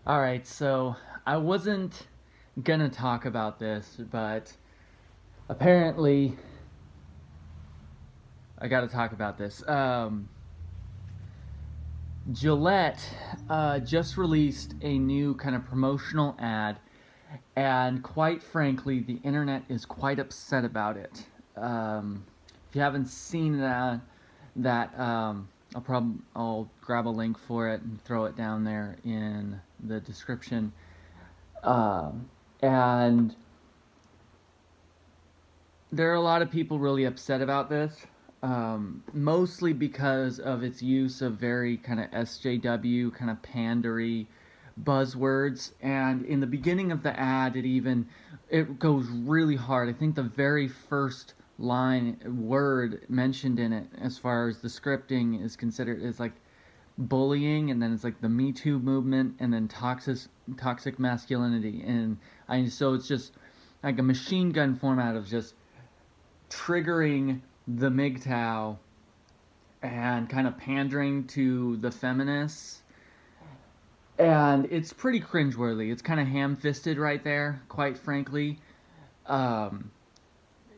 All right, so I wasn't gonna talk about this, but apparently I gotta talk about this. Gillette just released a new kind of promotional ad, and quite frankly, the internet is quite upset about it. If you haven't seen that, I'll grab a link for it and throw it down there in the description. And there are a lot of people really upset about this, mostly because of its use of very kind of SJW, kind of pandery buzzwords. And in the beginning of the ad, it goes really hard. I think the very first word mentioned in it, as far as the scripting is considered, is like bullying, and then it's like the Me Too movement, and then toxic masculinity, and so it's just like a machine gun format of just triggering the MGTOW and kind of pandering to the feminists. And it's pretty cringeworthy. It's kind of ham-fisted right there, quite frankly. Um,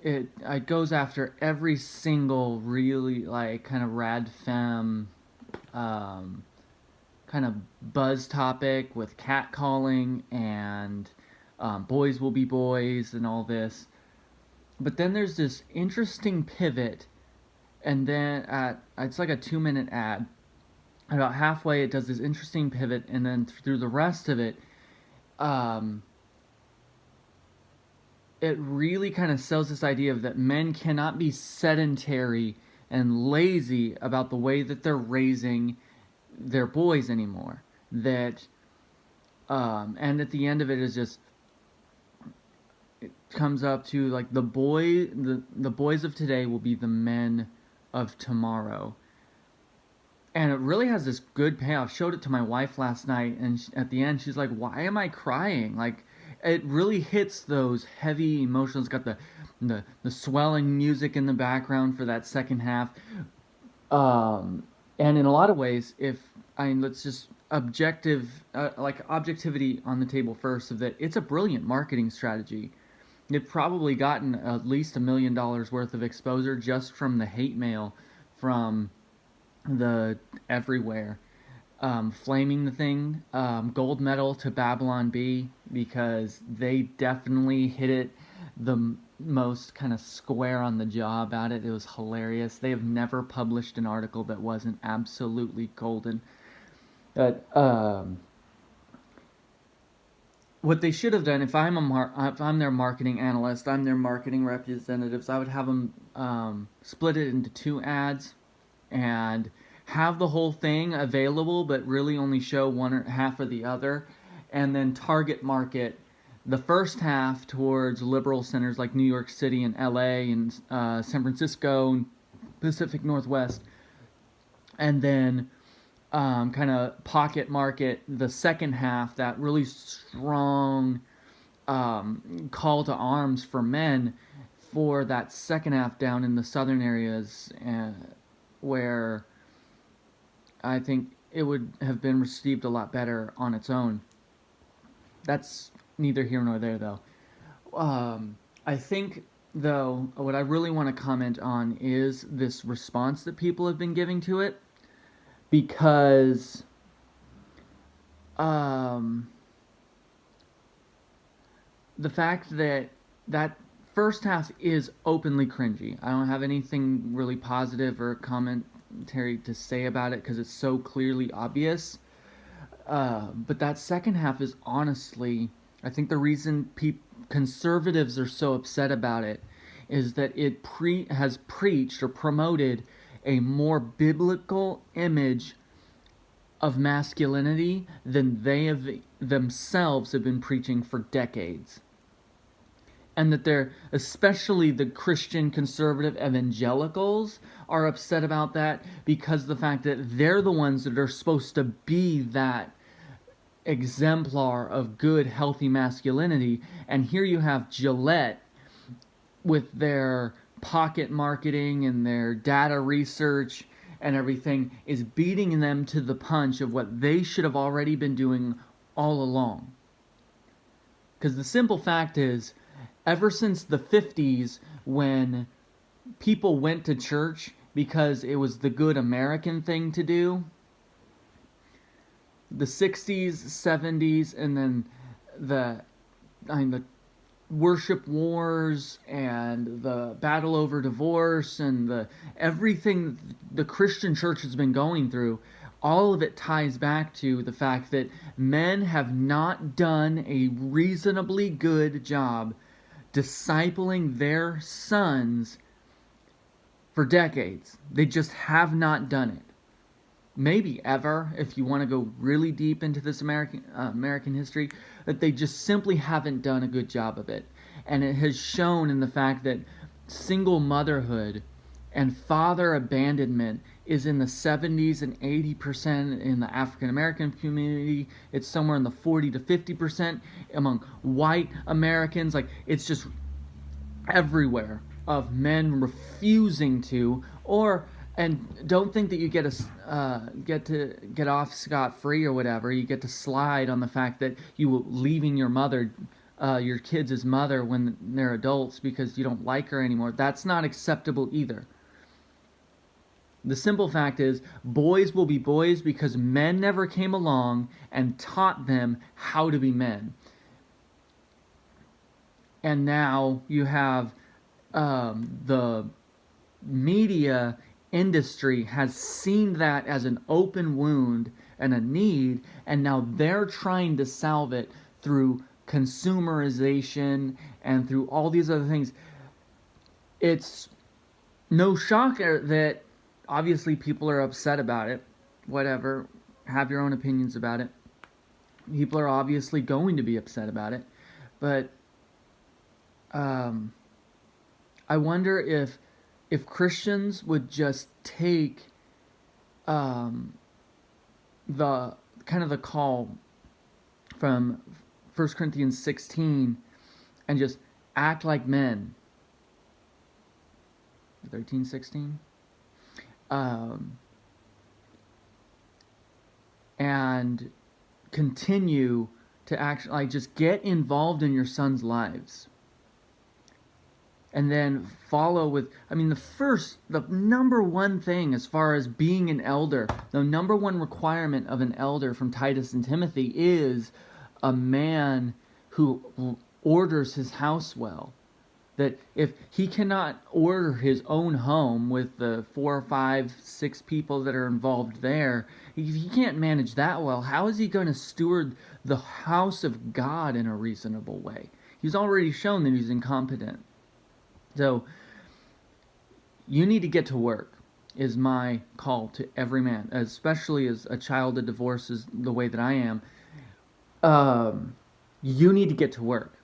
it goes after every single really like kind of rad femme um, kind of buzz topic with catcalling and boys will be boys and all this. But then there's this interesting pivot, and then it's like a 2 minute ad. About halfway, it does this interesting pivot, and then through the rest of it, um, it really kind of sells this idea of that men cannot be sedentary and lazy about the way that they're raising their boys anymore. And at the end of it is just, it comes up to like the boys of today will be the men of tomorrow. And it really has this good payoff. Showed it to my wife last night, and at the end she's like, "Why am I crying?" Like, it really hits those heavy emotions. It's got the swelling music in the background for that second half. And in a lot of ways, if I mean, let's just objectivity on the table first, of that it's a brilliant marketing strategy. They've probably gotten at least $1 million worth of exposure just from the hate mail from the everywhere, flaming the thing. Gold medal to Babylon B, because they definitely hit it the most kind of square on the jaw about it. It was hilarious. They have never published an article that wasn't absolutely golden. But what they should have done, if I'm their marketing analyst, I'm their marketing representatives, I would have them split it into two ads and have the whole thing available, but really only show one or half or the other, and then target market the first half towards liberal centers like New York City and LA and San Francisco and Pacific Northwest, and then kind of pocket market the second half, that really strong call to arms for men for that second half down in the southern areas, where I think it would have been received a lot better on its own. That's neither here nor there, though. I think, though, what I really want to comment on is this response that people have been giving to it, because the fact that that first half is openly cringy. I don't have anything really positive or commentary to say about it because it's so clearly obvious. But that second half is honestly, I think the reason conservatives are so upset about it is that it has preached or promoted a more biblical image of masculinity than they have themselves have been preaching for decades. And that they're, especially the Christian conservative evangelicals, are upset about that because of the fact that they're the ones that are supposed to be that exemplar of good, healthy masculinity. And here you have Gillette with their pocket marketing and their data research and everything, is beating them to the punch of what they should have already been doing all along. Because the simple fact is, ever since the 50s, when people went to church because it was the good American thing to do, the 60s, 70s, and then the worship wars and the battle over divorce and the everything the Christian church has been going through, all of it ties back to the fact that men have not done a reasonably good job discipling their sons for decades. They just have not done it. Maybe ever, if you want to go really deep into this American history, that they just simply haven't done a good job of it. And it has shown in the fact that single motherhood and father abandonment is in the 70s and 80% in the African American community. It's somewhere in the 40 to 50% among white Americans. Like, it's just everywhere of men refusing to, and don't think that you get to get off scot-free or whatever. You get to slide on the fact that you leaving your mother, your kids' mother when they're adults because you don't like her anymore. That's not acceptable either. The simple fact is, boys will be boys because men never came along and taught them how to be men. And now you have the media industry has seen that as an open wound and a need, and now they're trying to salve it through consumerization and through all these other things. It's no shocker that obviously people are upset about it. Whatever, have your own opinions about it. People are obviously going to be upset about it, but I wonder if Christians would just take the kind of the call from 1 Corinthians 16 and just act like men. 13:16. And continue to actually, like, just get involved in your sons' lives. And then follow with, the number one thing as far as being an elder, the number one requirement of an elder from Titus and Timothy is a man who orders his house well. That if he cannot order his own home with the 4, 5, 6 people that are involved there, if he can't manage that well, how is he going to steward the house of God in a reasonable way? He's already shown that he's incompetent. So, you need to get to work, is my call to every man, especially as a child of divorce is the way that I am. You need to get to work.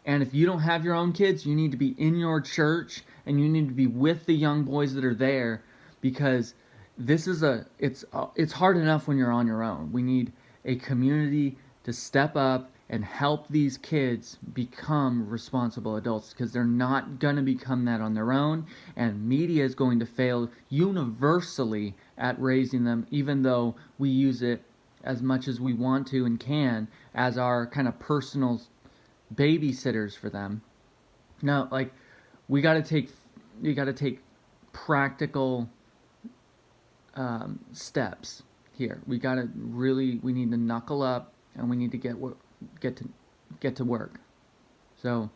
And if you don't have your own kids, you need to be in your church, and you need to be with the young boys that are there, because this is it's hard enough when you're on your own. We need a community to step up and help these kids become responsible adults, because they're not going to become that on their own, and media is going to fail universally at raising them, even though we use it as much as we want to and can as our kind of personal babysitters for them. No, like, you got to take practical steps here. We need to knuckle up, and we need to get to work. So,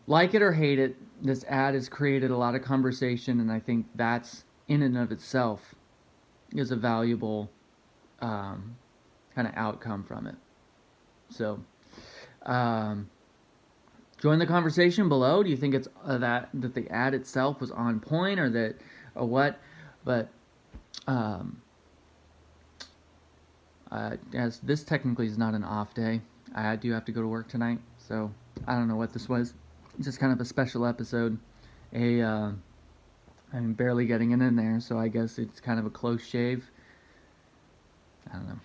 like it or hate it, this ad has created a lot of conversation, and I think that's in and of itself is a valuable kind of outcome from it. So, join the conversation below. Do you think it's that the ad itself was on point, or what? But as this technically is not an off day, I do have to go to work tonight. So I don't know what this was. Just kind of a special episode. I'm barely getting it in there, so I guess it's kind of a close shave. I don't know.